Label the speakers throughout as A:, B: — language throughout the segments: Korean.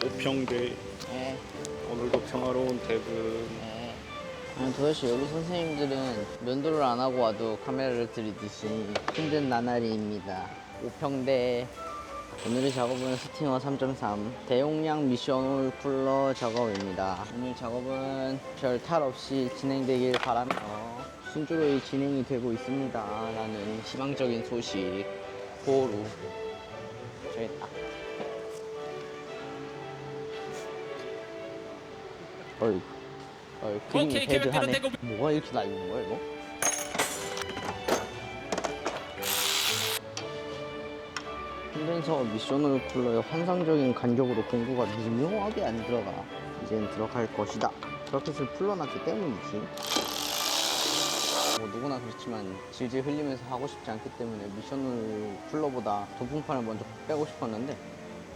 A: 오평대.
B: 네.
A: 오늘도 평화로운 퇴근.
B: 네. 아니, 도대체 여기 선생님들은 면도를 안 하고 와도 카메라를 들이듯이 힘든 나날이입니다. 오평대. 오늘의 작업은 스팅어 3.3 대용량 미션 쿨러 작업입니다. 오늘 작업은 별 탈 없이 진행되길 바라며 순조로이 진행이 되고 있습니다. 라는 희망적인 소식. 보루. 저기 있다. 어이구. 그림이 배드하네. 뭐가 이렇게 날리는 거야 이거? 콘덴서 미션홀 쿨러의 환상적인 간격으로 공구가 미묘하게 안 들어가. 이젠 들어갈 것이다. 저렇게를 풀러놨기 때문이지. 뭐 누구나 그렇지만 질질 흘리면서 하고 싶지 않기 때문에 미션홀 쿨러보다 도풍판을 먼저 빼고 싶었는데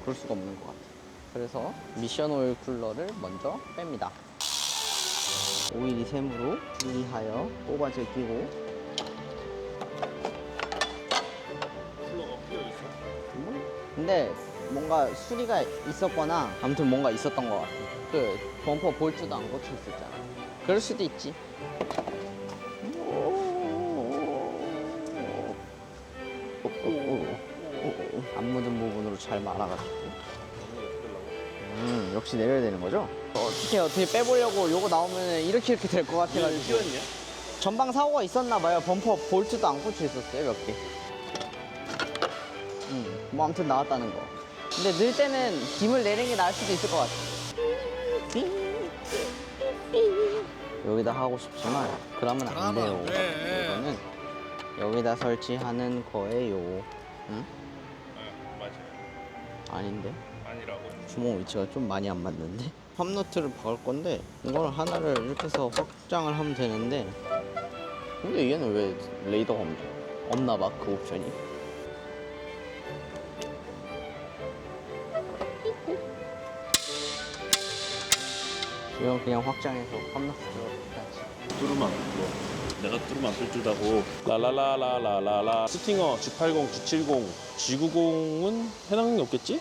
B: 그럴 수가 없는 것 같아. 그래서 미션홀 쿨러를 먼저 뺍니다. 오일이 샘으로 분리하여 뽑아 제끼고
A: 쿨러가 휘어있어.
B: 근데 뭔가 수리가 있었거나 아무튼 뭔가 있었던 것 같아. 그 범퍼 볼트도 안 꽂혀 있었잖아. 그럴 수도 있지. 안 묻은 부분으로 잘 말아가지고. 역시 내려야 되는 거죠? 어떻게 빼보려고 요거 나오면 이렇게 될 것 같아가지고.
A: 휘었냐?
B: 전방 사고가 있었나봐요. 범퍼 볼트도 안 꽂혀 있었어요, 몇 개. 뭐 아무튼 나왔다는 거. 근데 넣을 때는 김을 내리는 게 나을 수도 있을 것 같아. 여기다 하고 싶지만 그러면 안 돼요. 이거는 여기다 설치하는 거예요. 응?
A: 네, 맞아요.
B: 아닌데?
A: 아니라고.
B: 구멍 위치가 좀 많이 안 맞는데? 팝너트를 박을 건데 이거는 하나를 이렇게 해서 확장을 하면 되는데 근데 얘는 왜 레이더가 없나 봐, 그 옵션이. 이건 그냥 확장해서 팝너트로 같이.
A: 뚜루만 내가 뚜루만 뜰줄다고. 라라라라라라라. 스팅어 G80, G70, G90은 해당이 없겠지?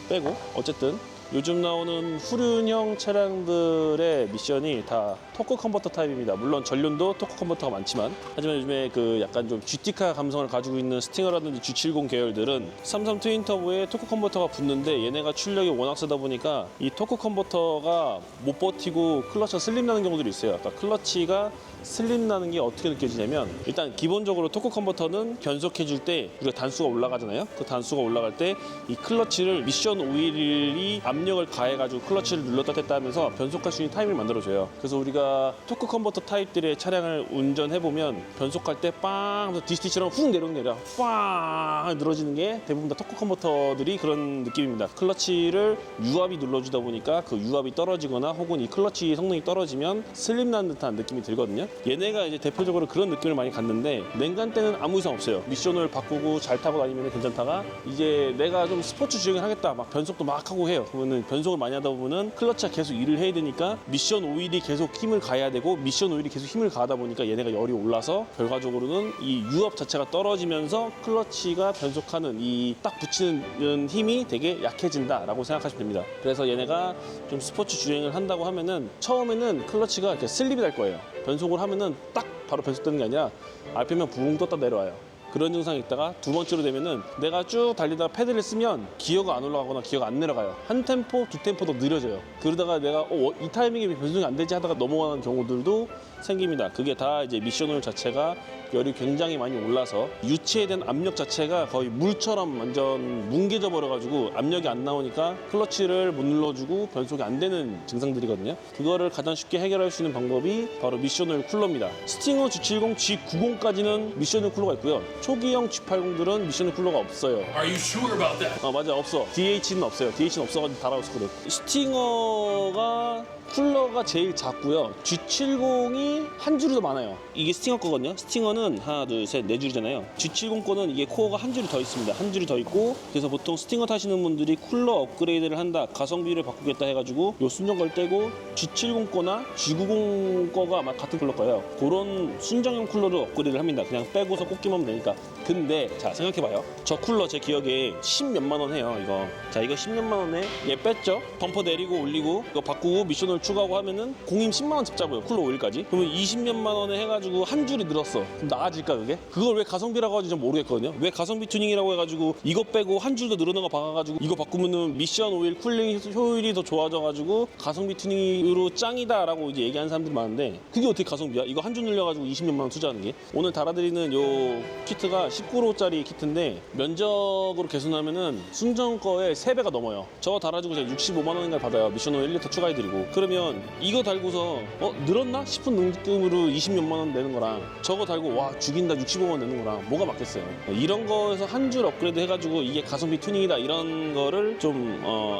A: 빼고 어쨌든 요즘 나오는 후륜형 차량들의 미션이 다 토크 컨버터 타입입니다. 물론 전륜도 토크 컨버터가 많지만 하지만 요즘에 그 약간 좀 GT카 감성을 가지고 있는 스팅어라든지 G70 계열들은 33 트윈 터보에 토크 컨버터가 붙는데 얘네가 출력이 워낙 세다 보니까 이 토크 컨버터가 못 버티고 클러치가 슬립 나는 경우들이 있어요. 그러니까 클러치가 슬립 나는 게 어떻게 느껴지냐면 일단 기본적으로 토크 컨버터는 변속해 줄 때 우리가 단수가 올라가잖아요. 그 단수가 올라갈 때 이 클러치를 미션 오일이 압력을 가해 가지고 클러치를 눌렀다 뗐다 하면서 변속할 수 있는 타임을 만들어 줘요. 그래서 우리가 토크 컨버터 타입들의 차량을 운전해 보면 변속할 때 빵 하면서 디스티처럼 훅 내려오는 게 아니라 빵 늘어지는 게 대부분 다 토크 컨버터들이 그런 느낌입니다. 클러치를 유압이 눌러주다 보니까 그 유압이 떨어지거나 혹은 이 클러치 성능이 떨어지면 슬립 나는 듯한 느낌이 들거든요. 얘네가 이제 대표적으로 그런 느낌을 많이 갖는데 냉간 때는 아무 이상 없어요. 미션을 바꾸고 잘 타고 다니면 괜찮다가 이제 내가 좀 스포츠 주행을 하겠다 막 변속도 막 하고 해요. 그러면은 변속을 많이 하다 보면은 클러치가 계속 일을 해야 되니까 미션 오일이 계속 힘을 가해야 되고 미션 오일이 계속 힘을 가하다 보니까 얘네가 열이 올라서 결과적으로는 이 유압 자체가 떨어지면서 클러치가 변속하는 이 딱 붙이는 힘이 되게 약해진다라고 생각하시면 됩니다. 그래서 얘네가 좀 스포츠 주행을 한다고 하면은 처음에는 클러치가 이렇게 슬립이 될 거예요. 변속을 하면은 딱 바로 변속되는 게 아니라 RPM이 붕 떴다 내려와요. 그런 증상이 있다가 두 번째로 되면은 내가 쭉 달리다가 패드를 쓰면 기어가 안 올라가거나 기어가 안 내려가요. 한 템포, 두 템포 더 느려져요. 그러다가 내가 이 타이밍에 변속이 안 되지 하다가 넘어가는 경우들도 생깁니다. 그게 다 이제 미션홀 자체가 열이 굉장히 많이 올라서 유체에 대한 압력 자체가 거의 물처럼 완전 뭉개져 버려가지고 압력이 안 나오니까 클러치를 못 눌러주고 변속이 안 되는 증상들이거든요. 그거를 가장 쉽게 해결할 수 있는 방법이 바로 미션홀 쿨러입니다. 스팅어 G70, G90까지는 미션홀 쿨러가 있고요. 초기형 G80들은 미션홀 쿨러가 없어요.
C: Are you sure about that?
A: 맞아, 없어. DH는 없어요. DH는 없어가지고 달아왔거든. 스팅어가 쿨러가 제일 작고요. G70이 한 줄이 더 많아요. 이게 스팅어 거거든요. 스팅어는 하나, 둘, 셋, 네 줄이잖아요. G70 거는 이게 코어가 한 줄이 더 있습니다. 한 줄이 더 있고 그래서 보통 스팅어 타시는 분들이 쿨러 업그레이드를 한다, 가성비를 바꾸겠다 해가지고 요 순정거를 떼고 G70 거나 G90 거가 아마 같은 쿨러 거예요. 그런 순정형 쿨러를 업그레이드를 합니다. 그냥 빼고서 꽂기만 하면 되니까. 좋겠다. 근데 자 생각해봐요. 저 쿨러 제 기억에 10몇만 원 해요. 이거 자 이거 10몇만 원에 얘 뺐죠. 범퍼 내리고 올리고 이거 바꾸고 미션을 추가하고 하면은 공임 10만 원 잡자고요. 쿨러 오일까지. 그러면 20몇만 원에 해가지고 한 줄이 늘었어. 그럼 나아질까 그게? 그걸 왜 가성비라고 하는지 좀 모르겠거든요. 왜 가성비 튜닝이라고 해가지고 이거 빼고 한 줄 더 늘어난 거 박아가지고 이거 바꾸면은 미션 오일 쿨링 효율이 더 좋아져가지고 가성비 튜닝으로 짱이다라고 이제 얘기하는 사람들이 많은데 그게 어떻게 가성비야? 이거 한 줄 늘려가지고 20몇만 원 투자하는 게. 오늘 달아드리는 요 키트가 19호짜리 키트인데 면적으로 계산하면은 순정 거의 3배가 넘어요. 저거 달아주고 제가 65만 원인가 받아요. 미션 오일 1리터 추가해드리고. 그러면 이거 달고서 늘었나 싶은 느낌으로 20몇만 원 내는 거랑 저거 달고 와 죽인다 65만 원 내는 거랑 뭐가 맞겠어요. 이런 거에서 한 줄 업그레이드 해가지고 이게 가성비 튜닝이다 이런 거를 좀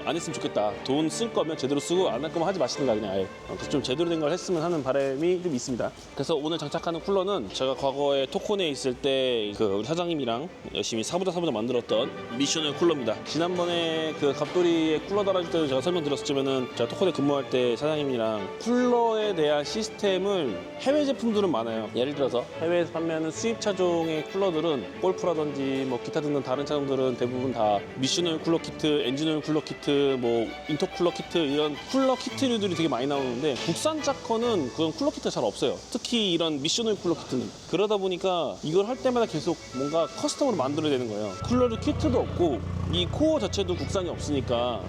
A: 안 했으면 좋겠다. 돈 쓸 거면 제대로 쓰고 안 할 거면 하지 마시든가 그냥 아예. 그래서 좀 제대로 된 걸 했으면 하는 바람이 좀 있습니다. 그래서 오늘 장착하는 쿨러는 제가 과거에 토콘에 있을 때 그 우리 사장님이랑 열심히 사부자 만들었던 미션오일 쿨러입니다. 지난번에 그 갑돌이에 쿨러 달아줄 때도 제가 설명드렸었지만은 제가 토콘에 근무할 때 사장님이랑 쿨러에 대한 시스템을 해외 제품들은 많아요. 예를 들어서 해외에서 판매하는 수입 차종의 쿨러들은 골프라든지 뭐 기타 등등 다른 차종들은 대부분 다 미션오일 쿨러 키트, 엔진오일 쿨러 키트, 뭐 인터쿨러 키트 이런 쿨러 키트류들이 되게 많이 나오는데 국산차 거는 그런 쿨러 키트가 잘 없어요. 특히 이런 미션오일 쿨러 키트는. 그러다 보니까 이걸 할 때마다 계속 뭔가 커스텀으로 만들어야 되는 거예요. 쿨러도 키트도 없고 이 코어 자체도 국산이 없으니까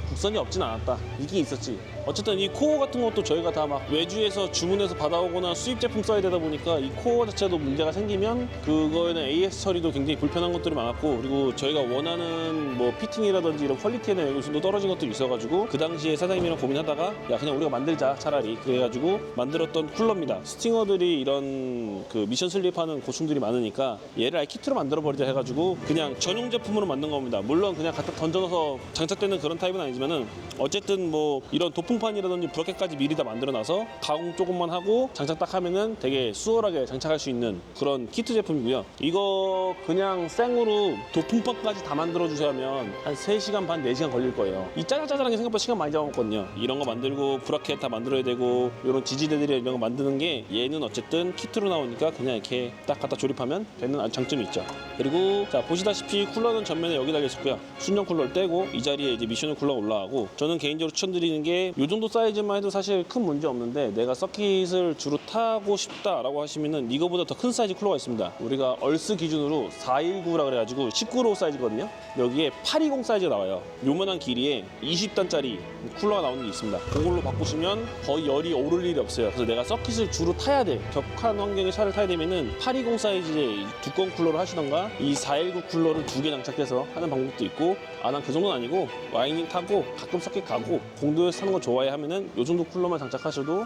A: 국산이 없진 않았다. 이게 있었지. 어쨌든 이 코어 같은 것도 저희가 다 막 외주에서 주문해서 받아오거나 수입 제품 써야 되다 보니까 이 코어 자체도 문제가 생기면 그거에는 AS 처리도 굉장히 불편한 것들이 많았고 그리고 저희가 원하는 뭐 피팅이라든지 이런 퀄리티에 대한 요소도 떨어진 것들이 있어가지고 그 당시에 사장님이랑 고민하다가 야 그냥 우리가 만들자 차라리 그래가지고 만들었던 쿨러입니다. 스팅어들이 이런 그 미션 슬립하는 고충들이 많으니까 얘를 아예 키트로 만들어버리자 해가지고 그냥 전용 제품으로 만든 겁니다. 물론 그냥 갖다 던져넣어서 장착되는 그런 타입은 아니지만은 어쨌든 뭐 이런 도풍판이라든지 브라켓까지 미리 다 만들어놔서 가공 조금만 하고 장착 딱 하면은 되게 수월하게 장착할 수 있는 그런 키트 제품이고요. 이거 그냥 생으로 도풍판까지 다 만들어주셔야면 한 3시간 반, 4시간 걸릴 거예요. 이 짜잘짜잘한 게 생각보다 시간 많이 잡아먹거든요. 이런 거 만들고 브라켓 다 만들어야 되고 이런 지지대들이 이런 거 만드는 게 얘는 어쨌든 키트로 나오니까 그냥 이렇게 딱 갖다 조립하면 되는 아주 장점이 있죠. 그리고 자 보시다시피 쿨러는 전면에 여기 달려 있었고요. 순정 쿨러를 떼고 이 자리에 이제 미션오일 쿨러가 올라가고 저는 개인적으로 추천드리는 게 이 정도 사이즈만 해도 사실 큰 문제 없는데 내가 서킷을 주로 타고 싶다라고 하시면은 이거보다 더 큰 사이즈 쿨러가 있습니다. 우리가 얼스 기준으로 419라 그래가지고 19로 사이즈거든요. 여기에 820 사이즈가 나와요. 요만한 길이에 20단짜리 쿨러가 나오는 게 있습니다. 그걸로 바꾸시면 거의 열이 오를 일이 없어요. 그래서 내가 서킷을 주로 타야 돼. 격한 환경의 차를 타야 되면은 820 사이즈의 두꺼운 쿨러를 하시던가 이 419 쿨러를 2개 장착해서 하는 방법도 있고 난 그 정도는 아니고 와이닝 타고 가끔 서킷 가고 공도에서 타는 거 좋아해 하면은 요 정도 쿨러만 장착하셔도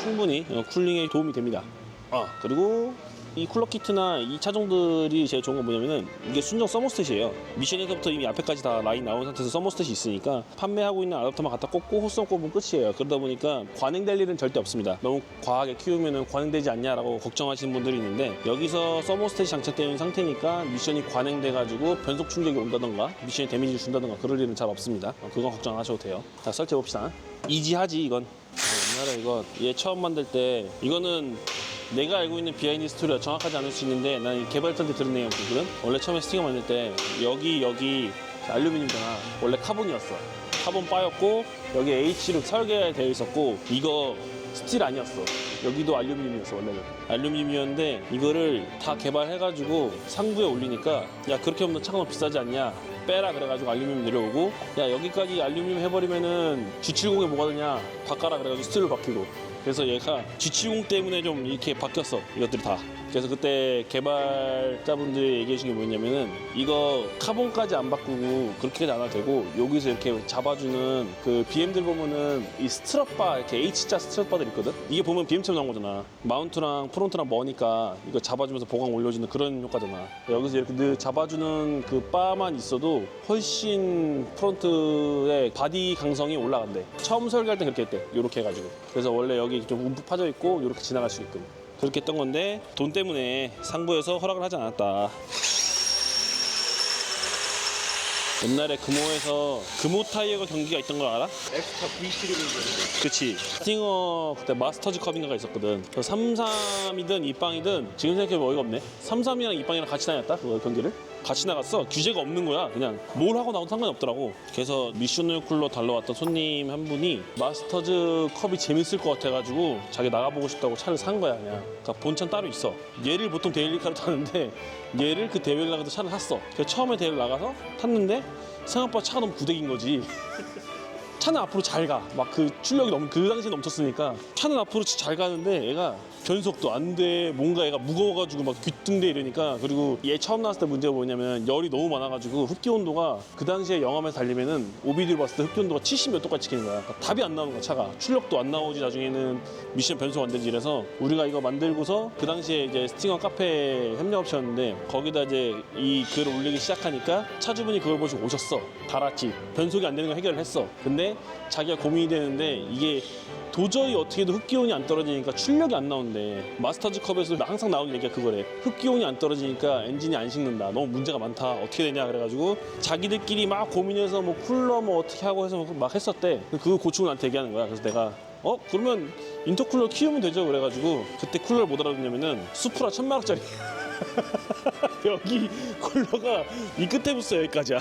A: 충분히 쿨링에 도움이 됩니다. 그리고 이 쿨러 키트나 이 차종들이 제일 좋은 건 뭐냐면은 이게 순정 서머스탯이에요. 미션에서부터 이미 앞에까지 다 라인 나온 상태에서 서머스탯이 있으니까 판매하고 있는 아답터만 갖다 꽂고 호스만 꼽으면 끝이에요. 그러다 보니까 관행될 일은 절대 없습니다. 너무 과하게 키우면은 관행되지 않냐라고 걱정하시는 분들이 있는데 여기서 서머스탯이 장착되어 있는 상태니까 미션이 관행돼가지고 변속 충격이 온다던가 미션이 데미지를 준다던가 그럴 일은 잘 없습니다. 그건 걱정 안 하셔도 돼요. 자 설치해 봅시다. 이지하지 이건. 옛날에 이거 얘 처음 만들 때 이거는 내가 알고 있는 비하인드 스토리가 정확하지 않을 수 있는데 난 개발자한테 들은 내용이거든. 원래 처음에 스티커 만들 때 여기 알루미늄이잖아. 원래 카본이었어. 카본 바였고 여기 H로 설계되어 있었고 이거 스틸 아니었어. 여기도 알루미늄이었어. 원래는 알루미늄이었는데 이거를 다 개발해가지고 상부에 올리니까 야 그렇게 하면 차가 너무 비싸지 않냐 빼라 그래가지고 알루미늄 내려오고 야 여기까지 알루미늄 해버리면은 G70에 뭐가 되냐 바꿔라 그래가지고 스틸로 바뀌고 그래서 얘가 G70 때문에 좀 이렇게 바뀌었어 이것들이 다. 그래서 그때 개발자분들이 얘기해 준 게 뭐냐면은 이거 카본까지 안 바꾸고 그렇게까지 안 해도 되고 여기서 이렇게 잡아주는 그 BM들 보면은 이 스트럿바 이렇게 H자 스트럿바들 있거든. 이게 보면 BM처럼 나온 거잖아. 마운트랑 프론트랑 머니까 이거 잡아주면서 보강 올려주는 그런 효과잖아. 여기서 이렇게 늘 잡아주는 그 바만 있어도 훨씬 프론트의 바디 강성이 올라간대. 처음 설계할 때 그렇게 했대. 요렇게 해가지고. 그래서 원래 여기 좀 움푹 파져 있고 요렇게 지나갈 수 있게끔 그렇게 했던 건데 돈 때문에 상부에서 허락을 하지 않았다. 옛날에 금호에서 금호 타이어가 경기가 있던 걸 알아?
C: 엑스타 V7이라는
A: 그치. 스팅어 그때 마스터즈 컵인가가 있었거든. 3-3이든 이빵이든 지금 생각해보면 어이가 없네. 3-3이랑 이빵이랑 같이 다녔다 그 경기를. 같이 나갔어. 규제가 없는 거야. 그냥 뭘 하고 나와도 상관이 없더라고. 그래서 미션 쿨러 달러왔던 손님 한 분이 마스터즈 컵이 재밌을 것 같아가지고 자기 나가보고 싶다고 차를 산 거야 그냥. 그러니까 본차는 따로 있어. 얘를 보통 데일리카로 타는데 얘를 그 대회를 나가서 차를 샀어. 그래서 처음에 대회를 나가서 탔는데 생각보다 차가 너무 구대기인 거지. 차는 앞으로 잘 가. 막 그 출력이 너무 그 당시에 넘쳤으니까 차는 앞으로 잘 가는데 얘가 변속도 안 돼. 뭔가 얘가 무거워가지고 막 귀뚱대 이러니까. 그리고 얘 처음 나왔을 때 문제가 뭐냐면 열이 너무 많아가지고 흡기 온도가 그 당시에 영암에서 달리면은 오비디로 봤을 때 흡기 온도가 70 몇 도까지 찍히는 거야. 그러니까 답이 안 나오는 거야 차가. 출력도 안 나오지 나중에는 미션 변속 안 되지 이래서 우리가 이거 만들고서 그 당시에 이제 스팅어 카페 협력업체였는데 거기다 이제 이 글을 올리기 시작하니까 차주분이 그걸 보시고 오셨어. 달았지. 변속이 안 되는 거 해결을 했어. 근데 자기가 고민이 되는데 이게 도저히 어떻게든 흡기온이 안 떨어지니까 출력이 안 나온대. 마스터즈컵에서 항상 나오는 얘기가 그거래. 흡기온이 안 떨어지니까 엔진이 안 식는다. 너무 문제가 많다. 어떻게 되냐 그래가지고 자기들끼리 막 고민해서 뭐 쿨러 뭐 어떻게 하고 해서 막 했었대. 그거 고충을 나한테 얘기하는 거야. 그래서 내가 그러면 인터쿨러 키우면 되죠 그래가지고 그때 쿨러를 못 알아듣냐면은 수프라 1000만원짜리 여기 쿨러가 이 끝에 붙어 여기까지야.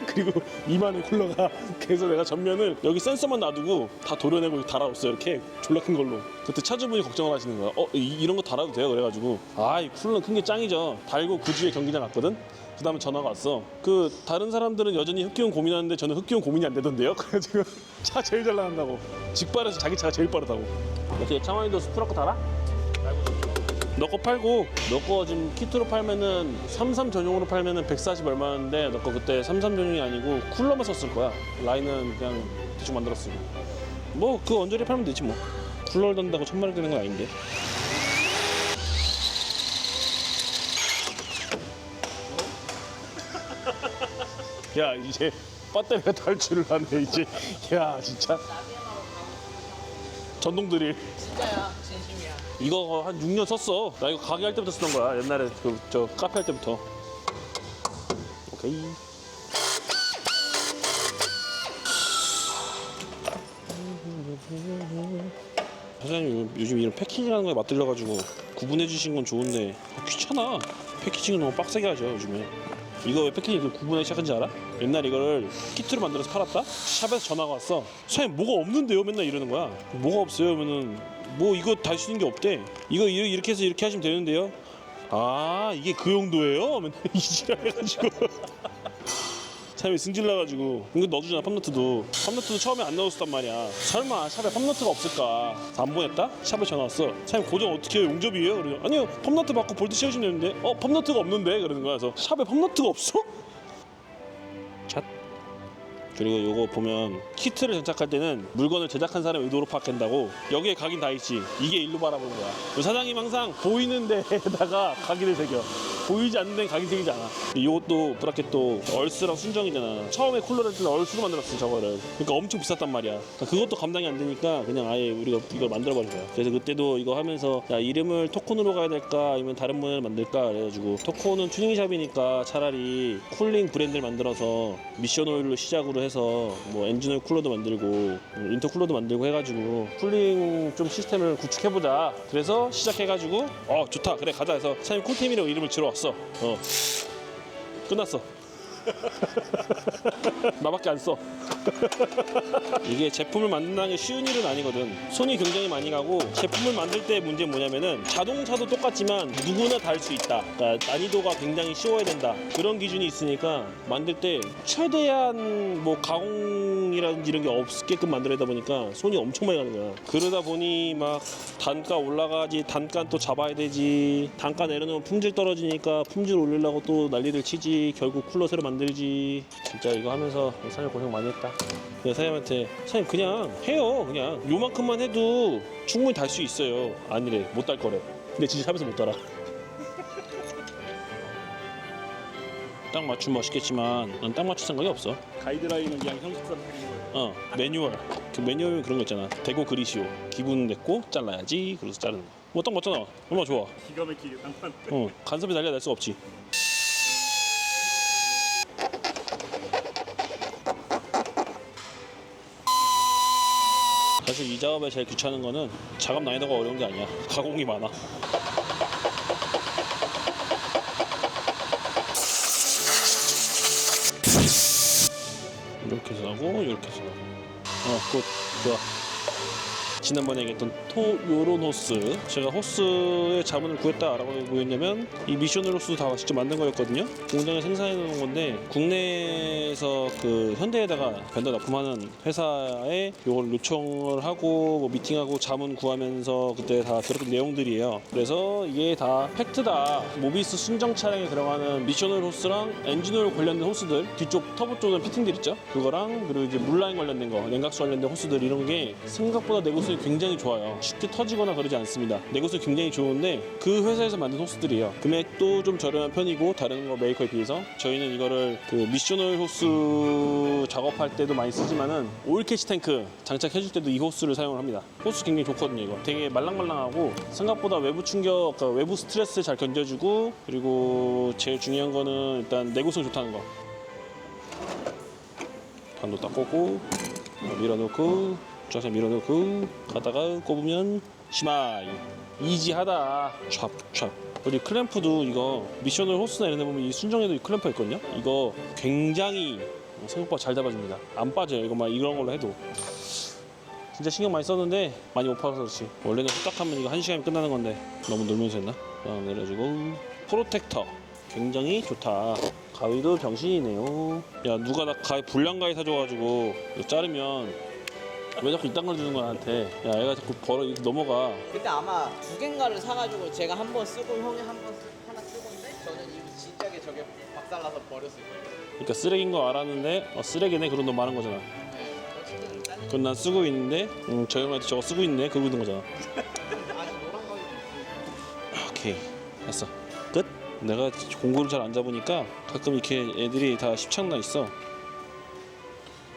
A: 그리고 이만의 쿨러가. 그래서 내가 전면을 여기 센서만 놔두고 다 도려내고 달아왔어. 이렇게 졸라 큰 걸로. 그때 차주분이 걱정을 하시는 거야. 이런 거 달아도 돼요 그래가지고 이 쿨러는 큰 게 짱이죠. 달고 그 주에 경기장 갔거든. 그 다음에 전화가 왔어. 그 다른 사람들은 여전히 흡기온 고민하는데 저는 흡기온 고민이 안 되던데요. 그래가지고 차 제일 잘 나간다고. 직발에서 자기 차가 제일 빠르다고. 어떻게 창원이도 스프라 거 달아? 너 거 팔고 너 거 지금 키트로 팔면은 33 전용으로 팔면은 140 얼마였는데 너 거 그때 33 전용이 아니고 쿨러만 썼을 거야. 라인은 그냥 대충 만들었으고 뭐 그 언저리 팔면 되지 뭐. 쿨러를 단다고 1000마리 되는 건 아닌데. 야 이제 배터리가 달 줄을 아네 이제. 야 진짜 전동 드릴.
B: 진짜야, 진심이야.
A: 이거 한 6년 썼어. 나 이거 가게 할 때부터 쓰던 거야. 옛날에 저 카페 할 때부터. 오케이. 사장님 요즘 이런 패키징하는 거에 맞들려가지고 구분해 주신 건 좋은데 귀찮아. 패키징은 너무 빡세게 하죠 요즘에. 이거 왜 패키징 구분하기 시작한지 알아? 옛날 이거를 키트로 만들어서 팔았다? 샵에서 전화가 왔어. 사장님 뭐가 없는데요? 맨날 이러는 거야. 뭐가 없어요? 그러면은 뭐 이거 다 쓰는 게 없대. 이거 이렇게 해서 이렇게 하시면 되는데요. 이게 그 용도예요? 맨날 이 지랄해가지고 사람이 승질나가지고 이거 넣어주잖아. 팝너트도 처음에 안 넣었단 말이야. 설마 샵에 팝너트가 없을까? 그래서 안 보냈다? 샵에 전화 왔어. 사장님 고정 어떻게 해요? 용접이에요? 그래서 아니요 팝너트 받고 볼트 씌워주면 되는데 팝너트가 없는데? 그러는 거야. 그래서 샵에 팝너트가 없어? 잣. 그리고 요거 보면 키트를 장착할 때는 물건을 제작한 사람의 의도로 파악한다고. 여기에 각인 다 있지. 이게 일로 바라보는 거야. 사장님 항상 보이는 데에다가 각인을 새겨. 보이지 않는 데는 각인 새기지 않아. 이것도 브라켓도 얼스랑 순정이잖아. 처음에 쿨러를 할 때는 얼스로 만들었어 저거를. 그러니까 엄청 비쌌단 말이야. 그러니까 그것도 감당이 안 되니까 그냥 아예 우리가 이걸 만들어버린 거야. 그래서 그때도 이거 하면서 야 이름을 토콘으로 가야 될까 아니면 다른 모델을 만들까 그래가지고 토콘은 튜닝샵이니까 차라리 쿨링 브랜드를 만들어서 미션 오일로 시작으로 해서 뭐 엔진 오일 쿨러도 만들고 인터쿨러도 만들고 해가지고 쿨링 좀 시스템을 구축해보자. 그래서 시작해가지고 좋다 그래 가자 해서 사장님 쿨템이라고 이름을 지러 왔어. 끝났어. 나밖에 안 써. 이게 제품을 만든다는 게 쉬운 일은 아니거든. 손이 굉장히 많이 가고 제품을 만들 때 문제는 뭐냐면은 자동차도 똑같지만 누구나 달 수 있다. 그러니까 난이도가 굉장히 쉬워야 된다. 그런 기준이 있으니까 만들 때 최대한 뭐 가공이라든지 이런 게 없게끔 만들다 보니까 손이 엄청 많이 가는 거야. 그러다 보니 막 단가 올라가지, 단가 또 잡아야 되지, 단가 내려놓으면 품질 떨어지니까 품질 올리려고 또 난리를 치지. 결국 쿨러 새로 만들지. 진짜 이거 하면서 사장님 고생 많이 했다. 그래서 사장님한테 사장님 그냥 해요. 그냥 요만큼만 해도 충분히 달 수 있어요. 아니래 못 달 거래. 근데 진짜 샵에서 못 달아. 딱 맞추면 멋있겠지만 난 딱 맞출 생각이 없어.
C: 가이드라인은 그냥 형식상 그린 거예요.
A: 매뉴얼. 그 매뉴얼 그런 거 있잖아. 대고 그리시오. 기분 냈고 잘라야지. 그래서 자르는 거. 뭐 딱 맞잖아. 얼마나 좋아.
C: 기가 막히게 땅판.
A: 간섭이 달려야 낼 수가 없지. 사실 이 작업에 제일 귀찮은 거는 작업 난이도가 어려운 게 아니야. 가공이 많아. 이렇게 해서 하고 이렇게 해서 하고 굿 좋아. 지난번에 얘기했던 요런 호스, 제가 호스의 자문을 구했다라고 뭐였냐면 이 미션을 호스 다 직접 만든 거였거든요. 공장에 생산해 놓은 건데 국내에서 그 현대에다가 벤더 납품하는 회사에 이걸 요청을 하고 뭐 미팅하고 자문 구하면서 그때 다 들었던 내용들이에요. 그래서 이게 다 팩트다. 모비스 순정 차량에 들어가는 미션을 호스랑 엔진오일 관련된 호스들, 뒤쪽 터보 쪽은 피팅들 있죠. 그거랑 그리고 이제 물라인 관련된 거, 냉각수 관련된 호스들 이런 게 생각보다 내구성이 굉장히 좋아요. 쉽게 터지거나 그러지 않습니다. 내구성이 굉장히 좋은데 그 회사에서 만든 호스들이에요. 금액도 좀 저렴한 편이고 다른 거 메이커에 비해서 저희는 이거를 그 미션오일 호스 작업할 때도 많이 쓰지만은 오일 캐치 탱크 장착해줄 때도 이 호스를 사용을 합니다. 호스 굉장히 좋거든요. 이거 되게 말랑말랑하고 생각보다 외부 충격, 그러니까 외부 스트레스 잘 견뎌주고 그리고 제일 중요한 거는 일단 내구성 좋다는 거. 반도 딱 꽂고 밀어놓고 쫙 밀어넣고 가다가 꼽으면 시마이 이지하다. 촥촥. 그리고 클램프도 이거 미션을 호스나 이런 데 보면 이 순정에도 이 클램프가 있거든요. 이거 굉장히 생각보다 잘 잡아줍니다. 안 빠져요. 이거 막 이런 걸로 해도 진짜 신경 많이 썼는데 많이 못 팔아서 그렇지. 원래는 후딱 하면 이거 1시간이면 끝나는 건데 너무 놀면서 했나? 내려주고 프로텍터 굉장히 좋다. 가위도 병신이네요. 야 누가 나 가위 불량가위 사줘가지고 이거 자르면 왜 자꾸 이딴 걸 주는 거야 나한테. 야 얘가 자꾸 벌어 이렇게 넘어가.
B: 그때 아마 두 개인가를 사가지고 제가 한 번 쓰고 형이 하나 쓰고인데 저는 이미 진작에 저게 박살나서 버렸을 거예요.
A: 그러니까 쓰레기인 거 알았는데 쓰레기네 그런 돈 많은 거잖아.
B: 네, 어쨌든 다른
A: 그건 난 쓰고 있는데 저 형한테 저거 쓰고 있네 그러고 있는 거잖아.
B: 아직 노란 거이
A: 오케이 됐어 끝. 내가 공구를 잘 안 잡으니까 가끔 이렇게 애들이 다 십창나 있어.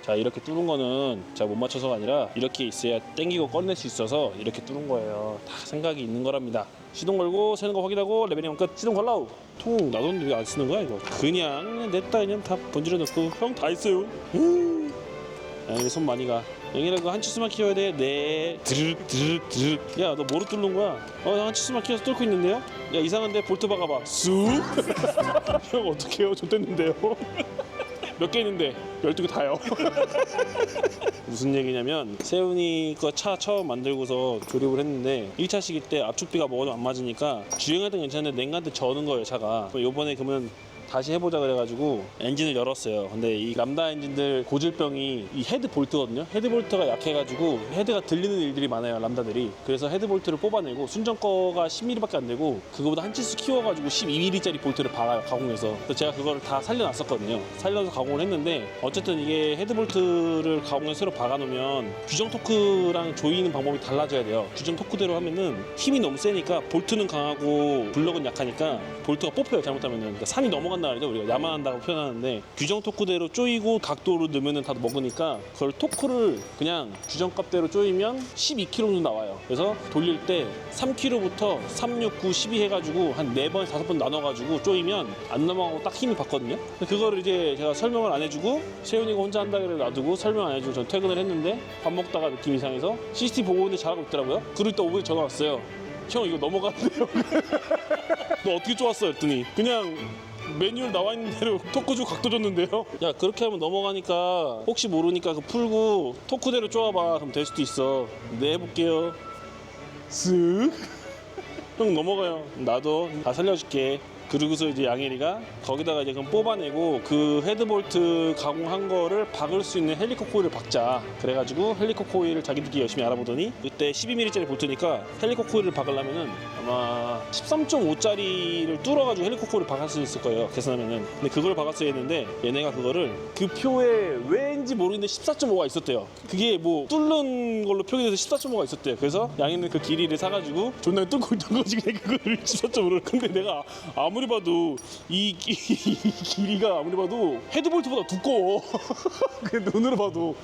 A: 자 이렇게 뚫은 거는 제가 못 맞춰서가 아니라 이렇게 있어야 땡기고 꺼낼 수 있어서 이렇게 뚫은 거예요. 다 생각이 있는 거랍니다. 시동 걸고 세는 거 확인하고 레벨링 끝. 시동 걸라우. 통 놔뒀는데 왜 안 쓰는 거야 이거. 그냥 냈다 그냥 다 번지러 넣고 형 다 했어요. 양이 손 많이 가. 영이라고 한 치수만 키워야 돼. 네. 드르륵 드르륵 드르륵. 야 너 뭐로 뚫는 거야? 한 치수만 키워서 뚫고 있는데요? 야 이상한데 볼트 박아봐. 쑥. 형 어떡해요? 좆됐는데요. 몇 개 있는데 12개 다요. 무슨 얘기냐면 세훈이 거 차 처음 만들고서 조립을 했는데 1차 시기 때 압축비가 뭐가 안 맞으니까 주행할 땐 괜찮은데 냉간때 저는 거예요 차가. 요번에 그러면 다시 해보자 그래가지고 엔진을 열었어요. 근데 이 람다 엔진들 고질병이 이 헤드 볼트거든요. 헤드 볼트가 약해가지고 헤드가 들리는 일들이 많아요 람다들이. 그래서 헤드 볼트를 뽑아내고 순정 거가 10mm밖에 안 되고 그거보다 한 치수 키워가지고 12mm짜리 볼트를 박아요 가공해서. 그래서 제가 그거를 다 살려놨었거든요. 살려서 가공을 했는데 어쨌든 이게 헤드 볼트를 가공해서 새로 박아놓으면 규정 토크랑 조이는 방법이 달라져야 돼요. 규정 토크대로 하면은 힘이 너무 세니까 볼트는 강하고 블럭은 약하니까 볼트가 뽑혀요 잘못하면은. 그러니까 산이 넘어간다 그러죠. 우리가 야만한다고 표현하는데 규정 토크대로 조이고 각도로 넣으면은 다 먹으니까 그걸 토크를 그냥 규정값대로 조이면 12kg 정도 나와요. 그래서 돌릴 때 3kg부터 3, 6, 9, 12 해가지고 한 4번, 5번 나눠가지고 조이면 안 넘어가고 딱 힘을 받거든요. 그거를 이제 제가 설명을 안 해주고 세훈이가 혼자 한다 그래 놔두고 설명 안 해주고 전 퇴근을 했는데 밥 먹다가 느낌 이상해서 CCTV 보고 있는데 잘하고 있더라고요. 그리고 또 오후에 전화 왔어요. 형 이거 넘어가는데요. 너 어떻게 쪼았어? 했더니 그냥 매뉴얼 나와 있는 대로 토크 주 각도 줬는데요. 야 그렇게 하면 넘어가니까 혹시 모르니까 그 풀고 토크대로 쪼아봐. 그럼 될 수도 있어. 네 해볼게요. 쓱. 형 넘어가요. 나도 다 살려줄게. 그러고서 이제 양혜리가 거기다가 이제 그럼 뽑아내고 그 헤드볼트 가공한 거를 박을 수 있는 헬리코 코일을 박자. 그래가지고 헬리코 코일을 자기들끼리 열심히 알아보더니 그때 12mm짜리 볼트니까 헬리코 코일을 박으려면은 아마 13.5짜리를 뚫어가지고 헬리코 코일을 박을 수 있을 거예요 계산하면은. 근데 그걸 박았어야 했는데 얘네가 그거를 그 표에 왜인지 모르겠는데 14.5가 있었대요. 그게 뭐 뚫는 걸로 표기돼서 14.5가 있었대요. 그래서 양이는 그 길이를 사가지고 존나 뚫고 있던 거지 그냥 그거를 14.5를. 근데 내가 아무리 봐도 이 길이가 아무리 봐도 헤드볼트보다 두꺼워. 그냥 눈으로 봐도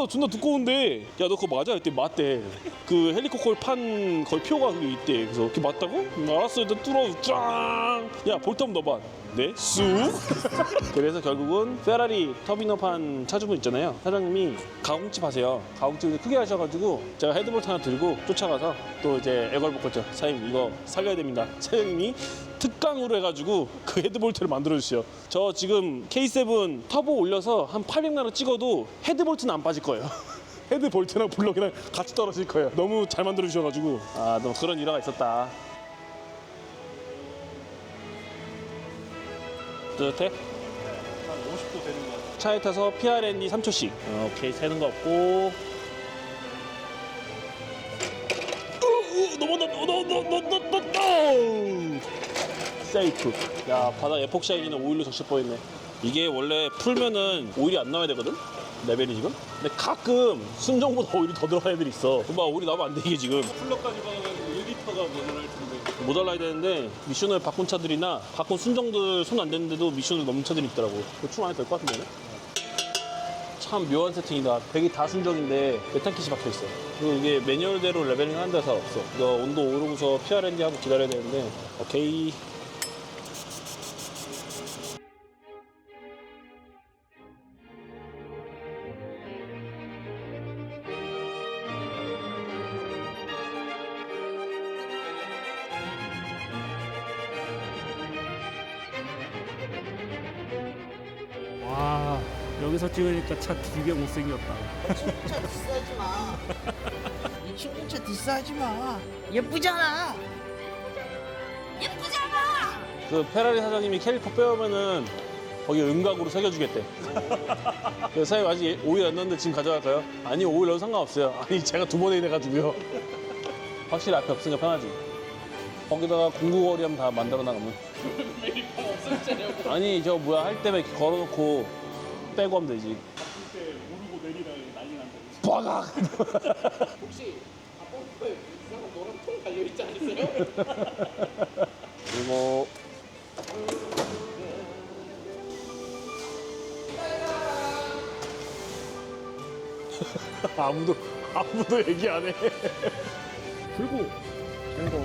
A: 존나 두꺼운데 야 너 그거 맞아? 했더니 맞대. 그 헬리코 코일 판 거의 표가 그게 있대. 그래서 그게 맞다고? 알았어 일단 뚫어 짱. 야 볼트 한번 넣어봐. 네? 쑥? 그래서 결국은 페라리 터빈업한 차주분 있잖아요. 사장님이 가공집 하세요. 가공집을 크게 하셔가지고 제가 헤드볼트 하나 들고 쫓아가서 또 이제 애걸복걸죠. 사장님 이거 살려야 됩니다. 사장님이 특강으로 해가지고 그 헤드볼트를 만들어주세요. 저 지금 K7 터보 올려서 한 800만 원 찍어도 헤드볼트는 안 빠질 거예요. 헤드볼트랑 블럭이랑 같이 떨어질 거예요. 너무 잘 만들어주셔가지고 아 너무 그런 일화가 있었다. 뜨뜻해?
C: 한 50도 되는 거 같아.
A: 차에 타서 PRND 3초씩 오케이 새는 거 없고 세이프. 야 바닥 에폭시 아이는 오일로 적실 뻔했네. 이게 원래 풀면은 오일이 안 나와야 되거든? 레벨이 지금? 근데 가끔 순정보다 오일이 더 들어간 애들이 있어. 봐 오일이 나오면 안 돼 이게 지금.
C: 풀러까지 가가지고 1리터가 모자랄 텐데.
A: 못 알아야 되는데 미션을 바꾼 차들이나 바꾼 순정들 손 안 대는데도 미션을 넘는 차들이 있더라고. 충 안 해도 될 것 같은데. 참 묘한 세팅이다. 백이 다 순정인데 메탄킷이 박혀 있어. 그리고 이게 매뉴얼대로 레벨링 하는 데가 없어. 너 온도 오르고서 PRND 하고 기다려야 되는데 오케이.
C: 와, 여기서 찍으니까 차 되게 못생겼다.
D: 차 디스하지 마. 이 친구차 디스하지 마. 예쁘잖아.
A: 그 페라리 사장님이 캐리퍼 빼오면은 거기 음각으로 새겨주겠대. 그래서 사장님 아직 오일 안 넣었는데 지금 가져갈까요? 아니 오일 넣어도 상관없어요. 아니 제가 두 번에 해가지고요. 확실히 앞에 없으니까 편하지. 거기다가 공구거리 하면 다 만들어 나가면. 아니 저 뭐야 할 때면 이렇게 걸어놓고 빼고 하면 되지.
C: 그때 오르고 내리다 난리 난다.
A: 빠각.
D: 혹시 아빠 이상한 노란 통 달려 있지 않으세요?
A: 그리고 아무도 얘기 안 해.
C: 그리고
A: 이거